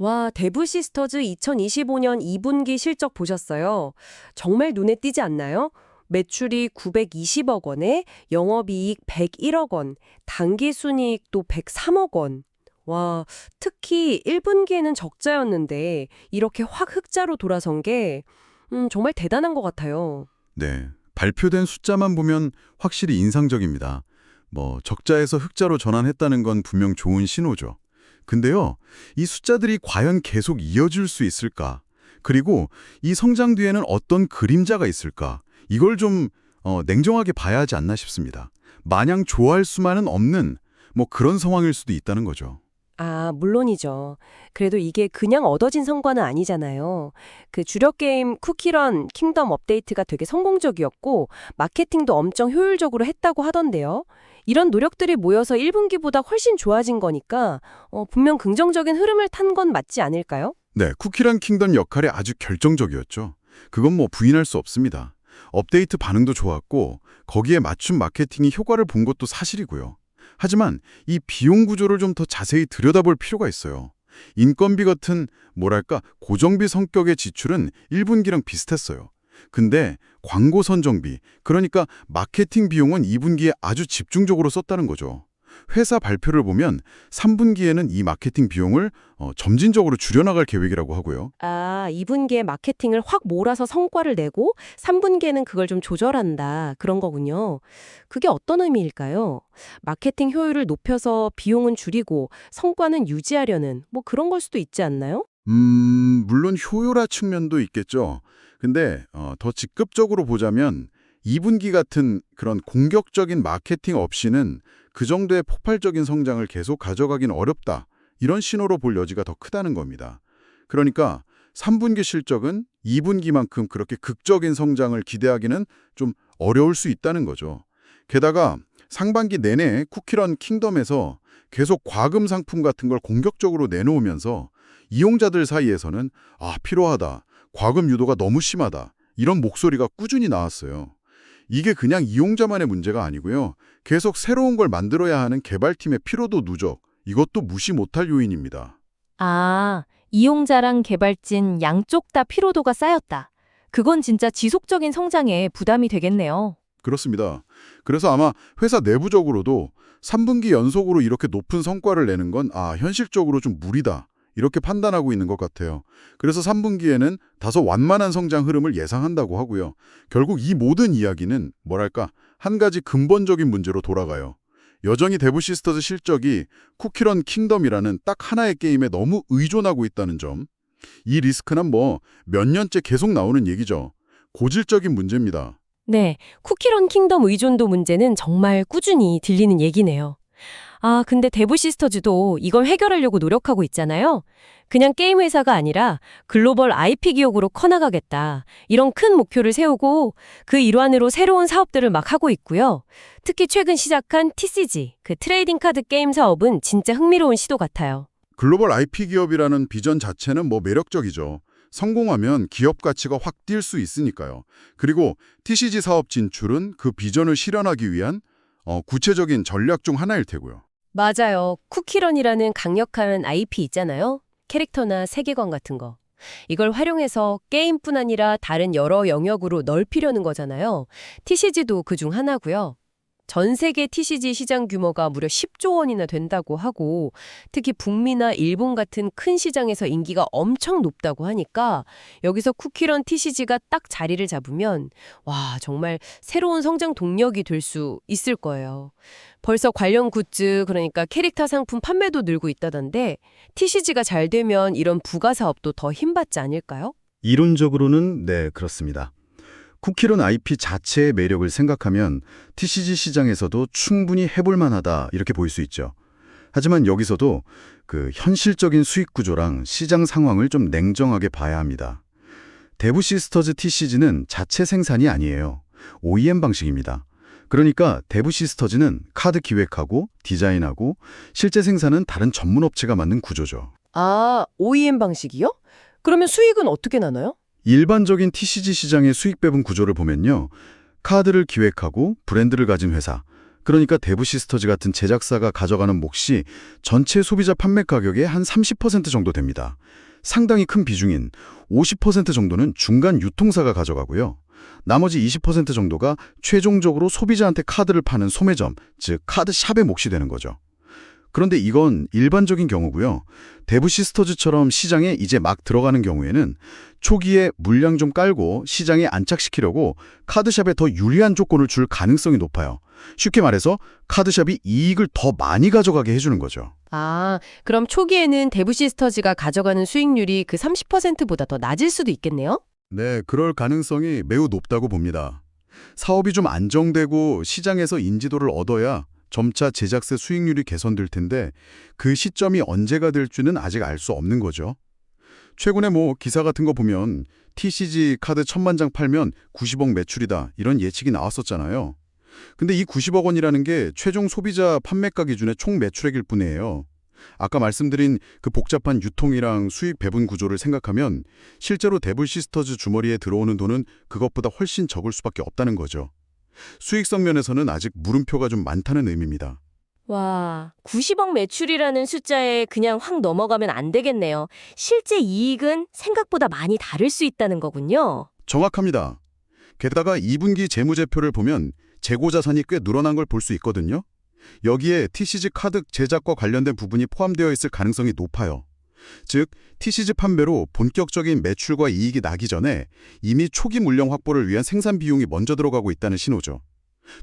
와, 데브시스터즈 2025년 2분기 실적 보셨어요? 정말 눈에 띄지 않나요? 매출이 920억 원에 영업이익 101억 원, 당기순이익도 103억 원. 와, 특히 1분기에는 적자였는데 이렇게 확 흑자로 돌아선 게 정말 대단한 것 같아요. 네, 발표된 숫자만 보면 확실히 인상적입니다. 적자에서 흑자로 전환했다는 건 분명 좋은 신호죠. 근데요, 이 숫자들이 과연 계속 이어질 수 있을까? 그리고 이 성장 뒤에는 어떤 그림자가 있을까? 이걸 좀 냉정하게 봐야 하지 않나 싶습니다. 마냥 좋아할 수만은 없는 그런 상황일 수도 있다는 거죠. 아, 물론이죠. 그래도 이게 그냥 얻어진 성과는 아니잖아요. 그 주력 게임 쿠키런 킹덤 업데이트가 되게 성공적이었고 마케팅도 엄청 효율적으로 했다고 하던데요. 이런 노력들이 모여서 1분기보다 훨씬 좋아진 거니까 분명 긍정적인 흐름을 탄 건 맞지 않을까요? 네, 쿠키란 킹덤 역할이 아주 결정적이었죠. 그건 부인할 수 없습니다. 업데이트 반응도 좋았고 거기에 맞춤 마케팅이 효과를 본 것도 사실이고요. 하지만 이 비용 구조를 좀 더 자세히 들여다볼 필요가 있어요. 인건비 같은 고정비 성격의 지출은 1분기랑 비슷했어요. 근데 광고 선정비, 그러니까 마케팅 비용은 2분기에 아주 집중적으로 썼다는 거죠. 회사 발표를 보면 3분기에는 이 마케팅 비용을 점진적으로 줄여나갈 계획이라고 하고요. 아, 2분기에 마케팅을 확 몰아서 성과를 내고 3분기에는 그걸 좀 조절한다. 그런 거군요. 그게 어떤 의미일까요? 마케팅 효율을 높여서 비용은 줄이고 성과는 유지하려는 그런 걸 수도 있지 않나요? 물론 효율화 측면도 있겠죠. 근데 더 직접적으로 보자면 2분기 같은 그런 공격적인 마케팅 없이는 그 정도의 폭발적인 성장을 계속 가져가긴 어렵다. 이런 신호로 볼 여지가 더 크다는 겁니다. 그러니까 3분기 실적은 2분기만큼 그렇게 극적인 성장을 기대하기는 좀 어려울 수 있다는 거죠. 게다가 상반기 내내 쿠키런 킹덤에서 계속 과금 상품 같은 걸 공격적으로 내놓으면서 이용자들 사이에서는 필요하다. 과금 유도가 너무 심하다. 이런 목소리가 꾸준히 나왔어요. 이게 그냥 이용자만의 문제가 아니고요. 계속 새로운 걸 만들어야 하는 개발팀의 피로도 누적, 이것도 무시 못할 요인입니다. 아, 이용자랑 개발진 양쪽 다 피로도가 쌓였다. 그건 진짜 지속적인 성장에 부담이 되겠네요. 그렇습니다. 그래서 아마 회사 내부적으로도 3분기 연속으로 이렇게 높은 성과를 내는 건 현실적으로 좀 무리다. 이렇게 판단하고 있는 것 같아요. 그래서 3분기에는 다소 완만한 성장 흐름을 예상한다고 하고요. 결국 이 모든 이야기는 한 가지 근본적인 문제로 돌아가요. 여전히 데브시스터즈 실적이 쿠키런 킹덤이라는 딱 하나의 게임에 너무 의존하고 있다는 점. 이 리스크는 몇 년째 계속 나오는 얘기죠. 고질적인 문제입니다. 네, 쿠키런 킹덤 의존도 문제는 정말 꾸준히 들리는 얘기네요. 아, 근데 데브시스터즈도 이걸 해결하려고 노력하고 있잖아요. 그냥 게임 회사가 아니라 글로벌 IP 기업으로 커나가겠다. 이런 큰 목표를 세우고 그 일환으로 새로운 사업들을 막 하고 있고요. 특히 최근 시작한 TCG, 그 트레이딩 카드 게임 사업은 진짜 흥미로운 시도 같아요. 글로벌 IP 기업이라는 비전 자체는 매력적이죠. 성공하면 기업 가치가 확 뛸 수 있으니까요. 그리고 TCG 사업 진출은 그 비전을 실현하기 위한 구체적인 전략 중 하나일 테고요. 맞아요. 쿠키런이라는 강력한 IP 있잖아요. 캐릭터나 세계관 같은 거. 이걸 활용해서 게임뿐 아니라 다른 여러 영역으로 넓히려는 거잖아요. TCG도 그중 하나고요. 전 세계 TCG 시장 규모가 무려 10조 원이나 된다고 하고 특히 북미나 일본 같은 큰 시장에서 인기가 엄청 높다고 하니까 여기서 쿠키런 TCG가 딱 자리를 잡으면 와, 정말 새로운 성장 동력이 될 수 있을 거예요. 벌써 관련 굿즈, 그러니까 캐릭터 상품 판매도 늘고 있다던데 TCG가 잘 되면 이런 부가 사업도 더 힘받지 않을까요? 이론적으로는 네, 그렇습니다. 쿠키런 IP 자체의 매력을 생각하면 TCG 시장에서도 충분히 해볼 만하다 이렇게 보일 수 있죠. 하지만 여기서도 그 현실적인 수익 구조랑 시장 상황을 좀 냉정하게 봐야 합니다. 데브시스터즈 TCG는 자체 생산이 아니에요. OEM 방식입니다. 그러니까 데브시스터즈는 카드 기획하고 디자인하고 실제 생산은 다른 전문 업체가 만든 구조죠. 아, OEM 방식이요? 그러면 수익은 어떻게 나눠요? 일반적인 TCG 시장의 수익 배분 구조를 보면요. 카드를 기획하고 브랜드를 가진 회사, 그러니까 대부 시스터즈 같은 제작사가 가져가는 몫이 전체 소비자 판매 가격의 한 30% 정도 됩니다. 상당히 큰 비중인 50% 정도는 중간 유통사가 가져가고요. 나머지 20% 정도가 최종적으로 소비자한테 카드를 파는 소매점, 즉 카드샵의 몫이 되는 거죠. 그런데 이건 일반적인 경우고요. 대부 시스터즈처럼 시장에 이제 막 들어가는 경우에는 초기에 물량 좀 깔고 시장에 안착시키려고 카드샵에 더 유리한 조건을 줄 가능성이 높아요. 쉽게 말해서 카드샵이 이익을 더 많이 가져가게 해주는 거죠. 아, 그럼 초기에는 대부 시스터즈가 가져가는 수익률이 그 30%보다 더 낮을 수도 있겠네요? 네, 그럴 가능성이 매우 높다고 봅니다. 사업이 좀 안정되고 시장에서 인지도를 얻어야 점차 제작사 수익률이 개선될 텐데 그 시점이 언제가 될지는 아직 알 수 없는 거죠. 최근에 기사 같은 거 보면 TCG 카드 1000만 장 팔면 90억 매출이다 이런 예측이 나왔었잖아요. 근데 이 90억 원이라는 게 최종 소비자 판매가 기준의 총 매출액일 뿐이에요. 아까 말씀드린 그 복잡한 유통이랑 수익 배분 구조를 생각하면 실제로 대부 시스터즈 주머니에 들어오는 돈은 그것보다 훨씬 적을 수밖에 없다는 거죠. 수익성 면에서는 아직 물음표가 좀 많다는 의미입니다. 와, 90억 매출이라는 숫자에 그냥 확 넘어가면 안 되겠네요. 실제 이익은 생각보다 많이 다를 수 있다는 거군요. 정확합니다. 게다가 2분기 재무제표를 보면 재고자산이 꽤 늘어난 걸 볼 수 있거든요. 여기에 TCG 카드 제작과 관련된 부분이 포함되어 있을 가능성이 높아요. 즉, TCG 판매로 본격적인 매출과 이익이 나기 전에 이미 초기 물량 확보를 위한 생산 비용이 먼저 들어가고 있다는 신호죠.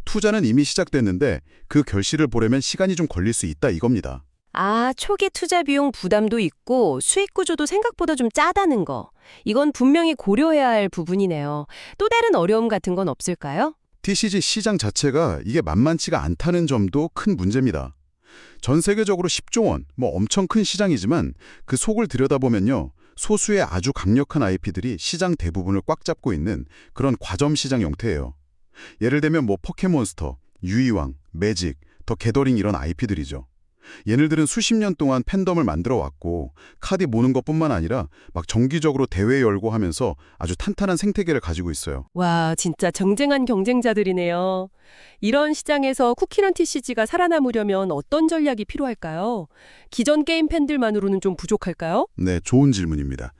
투자는 이미 시작됐는데 그 결실을 보려면 시간이 좀 걸릴 수 있다 이겁니다. 아, 초기 투자 비용 부담도 있고 수익 구조도 생각보다 좀 짜다는 거. 이건 분명히 고려해야 할 부분이네요. 또 다른 어려움 같은 건 없을까요? TCG 시장 자체가 이게 만만치가 않다는 점도 큰 문제입니다. 전 세계적으로 10조 원, 엄청 큰 시장이지만 그 속을 들여다보면요. 소수의 아주 강력한 IP들이 시장 대부분을 꽉 잡고 있는 그런 과점 시장 형태예요. 예를 들면 포켓몬스터, 유이왕, 매직, 더 게더링 이런 IP들이죠. 얘네들은 수십 년 동안 팬덤을 만들어 왔고 카드 모는 것뿐만 아니라 막 정기적으로 대회 열고 하면서 아주 탄탄한 생태계를 가지고 있어요. 와, 진짜 정쟁한 경쟁자들이네요. 이런 시장에서 쿠키런 TCG가 살아남으려면 어떤 전략이 필요할까요? 기존 게임 팬들만으로는 좀 부족할까요? 네, 좋은 질문입니다.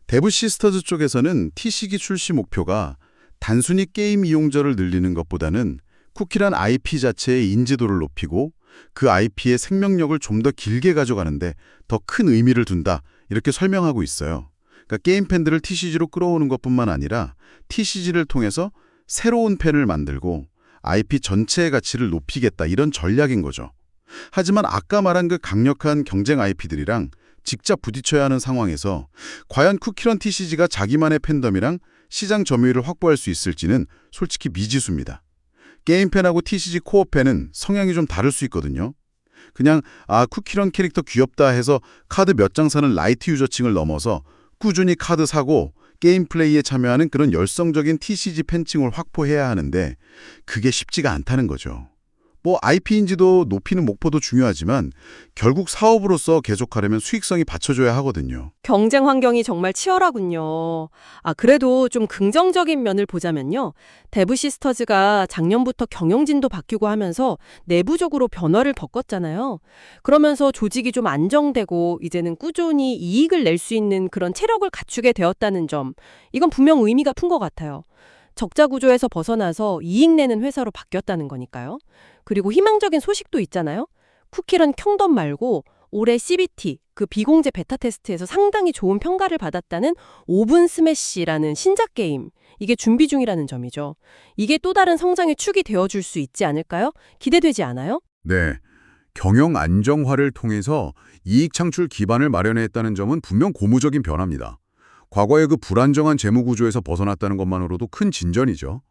대부 시스터즈 쪽에서는 TCG 출시 목표가 단순히 게임 이용자를 늘리는 것보다는 쿠키란 IP 자체의 인지도를 높이고 그 IP의 생명력을 좀 더 길게 가져가는데 더 큰 의미를 둔다 이렇게 설명하고 있어요. 그러니까 게임 팬들을 TCG로 끌어오는 것뿐만 아니라 TCG를 통해서 새로운 팬을 만들고 IP 전체의 가치를 높이겠다 이런 전략인 거죠. 하지만 아까 말한 그 강력한 경쟁 IP들이랑 직접 부딪혀야 하는 상황에서 과연 쿠키런 TCG가 자기만의 팬덤이랑 시장 점유율을 확보할 수 있을지는 솔직히 미지수입니다. 게임 팬하고 TCG 코어 팬은 성향이 좀 다를 수 있거든요. 그냥 쿠키런 캐릭터 귀엽다 해서 카드 몇 장 사는 라이트 유저층을 넘어서 꾸준히 카드 사고 게임 플레이에 참여하는 그런 열성적인 TCG 팬층을 확보해야 하는데 그게 쉽지가 않다는 거죠. IP 인지도 높이는 목표도 중요하지만 결국 사업으로서 계속하려면 수익성이 받쳐줘야 하거든요. 경쟁 환경이 정말 치열하군요. 그래도 좀 긍정적인 면을 보자면요. 대부 시스터즈가 작년부터 경영진도 바뀌고 하면서 내부적으로 변화를 겪었잖아요. 그러면서 조직이 좀 안정되고 이제는 꾸준히 이익을 낼 수 있는 그런 체력을 갖추게 되었다는 점, 이건 분명 의미가 큰 것 같아요. 적자 구조에서 벗어나서 이익 내는 회사로 바뀌었다는 거니까요. 그리고 희망적인 소식도 있잖아요. 쿠키런 킹덤 말고 올해 CBT, 그 비공개 베타 테스트에서 상당히 좋은 평가를 받았다는 오븐 스매시라는 신작 게임. 이게 준비 중이라는 점이죠. 이게 또 다른 성장의 축이 되어줄 수 있지 않을까요? 기대되지 않아요? 네, 경영 안정화를 통해서 이익 창출 기반을 마련했다는 점은 분명 고무적인 변화입니다. 과거의 그 불안정한 재무 구조에서 벗어났다는 것만으로도 큰 진전이죠.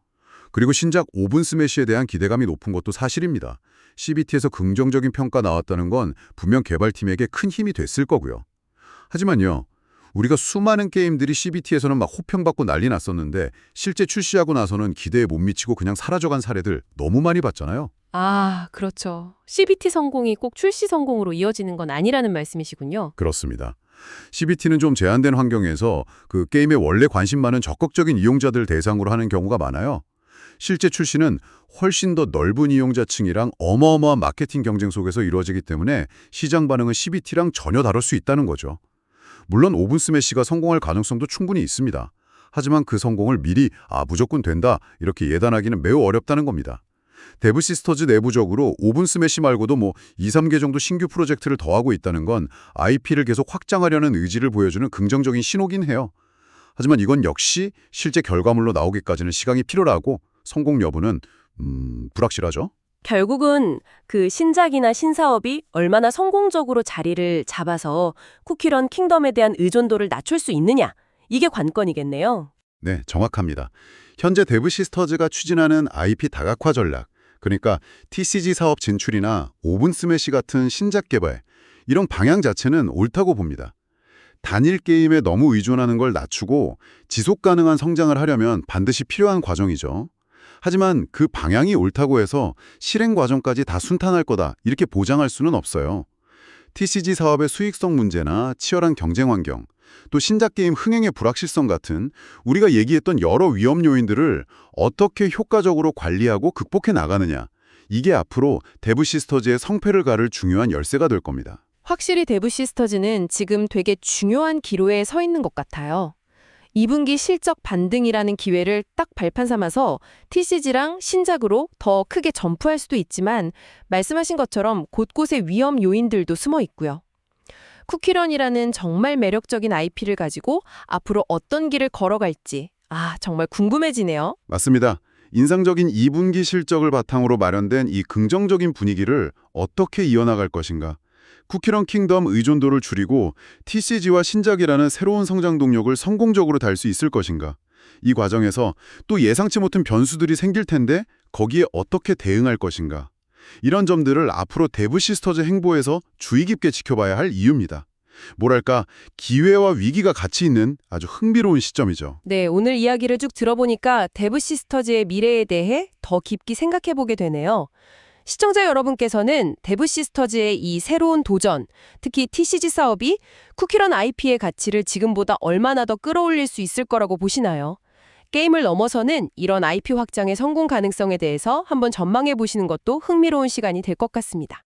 그리고 신작 오븐 스매시에 대한 기대감이 높은 것도 사실입니다. CBT에서 긍정적인 평가 나왔다는 건 분명 개발팀에게 큰 힘이 됐을 거고요. 하지만요, 우리가 수많은 게임들이 CBT에서는 막 호평받고 난리 났었는데 실제 출시하고 나서는 기대에 못 미치고 그냥 사라져간 사례들 너무 많이 봤잖아요. 그렇죠. CBT 성공이 꼭 출시 성공으로 이어지는 건 아니라는 말씀이시군요. 그렇습니다. CBT는 좀 제한된 환경에서 그 게임에 원래 관심 많은 적극적인 이용자들 대상으로 하는 경우가 많아요. 실제 출시는 훨씬 더 넓은 이용자층이랑 어마어마한 마케팅 경쟁 속에서 이루어지기 때문에 시장 반응은 CBT랑 전혀 다를 수 있다는 거죠. 물론 오븐 스매시가 성공할 가능성도 충분히 있습니다. 하지만 그 성공을 미리 무조건 된다 이렇게 예단하기는 매우 어렵다는 겁니다. 데브 시스터즈 내부적으로 오븐 스매시 말고도 2, 3개 정도 신규 프로젝트를 더하고 있다는 건 IP를 계속 확장하려는 의지를 보여주는 긍정적인 신호긴 해요. 하지만 이건 역시 실제 결과물로 나오기까지는 시간이 필요하고 성공 여부는 불확실하죠. 결국은 그 신작이나 신사업이 얼마나 성공적으로 자리를 잡아서 쿠키런 킹덤에 대한 의존도를 낮출 수 있느냐, 이게 관건이겠네요. 네, 정확합니다. 현재 데브 시스터즈가 추진하는 IP 다각화 전략, 그러니까 TCG 사업 진출이나 오븐 스매시 같은 신작 개발, 이런 방향 자체는 옳다고 봅니다. 단일 게임에 너무 의존하는 걸 낮추고 지속 가능한 성장을 하려면 반드시 필요한 과정이죠. 하지만 그 방향이 옳다고 해서 실행 과정까지 다 순탄할 거다 이렇게 보장할 수는 없어요. TCG 사업의 수익성 문제나 치열한 경쟁 환경, 또 신작 게임 흥행의 불확실성 같은 우리가 얘기했던 여러 위험 요인들을 어떻게 효과적으로 관리하고 극복해 나가느냐, 이게 앞으로 데브 시스터즈의 성패를 가를 중요한 열쇠가 될 겁니다. 확실히 데브 시스터즈는 지금 되게 중요한 기로에 서 있는 것 같아요. 2분기 실적 반등이라는 기회를 딱 발판 삼아서 TCG랑 신작으로 더 크게 점프할 수도 있지만 말씀하신 것처럼 곳곳에 위험 요인들도 숨어 있고요. 쿠키런이라는 정말 매력적인 IP를 가지고 앞으로 어떤 길을 걸어갈지 정말 궁금해지네요. 맞습니다. 인상적인 2분기 실적을 바탕으로 마련된 이 긍정적인 분위기를 어떻게 이어나갈 것인가. 쿠키런 킹덤 의존도를 줄이고 TCG와 신작이라는 새로운 성장 동력을 성공적으로 달 수 있을 것인가. 이 과정에서 또 예상치 못한 변수들이 생길 텐데 거기에 어떻게 대응할 것인가. 이런 점들을 앞으로 데브 시스터즈 행보에서 주의 깊게 지켜봐야 할 이유입니다. 뭐랄까, 기회와 위기가 같이 있는 아주 흥미로운 시점이죠. 네, 오늘 이야기를 쭉 들어보니까 데브 시스터즈의 미래에 대해 더 깊게 생각해보게 되네요. 시청자 여러분께서는 데브 시스터즈의 이 새로운 도전, 특히 TCG 사업이 쿠키런 IP의 가치를 지금보다 얼마나 더 끌어올릴 수 있을 거라고 보시나요? 게임을 넘어서는 이런 IP 확장의 성공 가능성에 대해서 한번 전망해 보시는 것도 흥미로운 시간이 될 것 같습니다.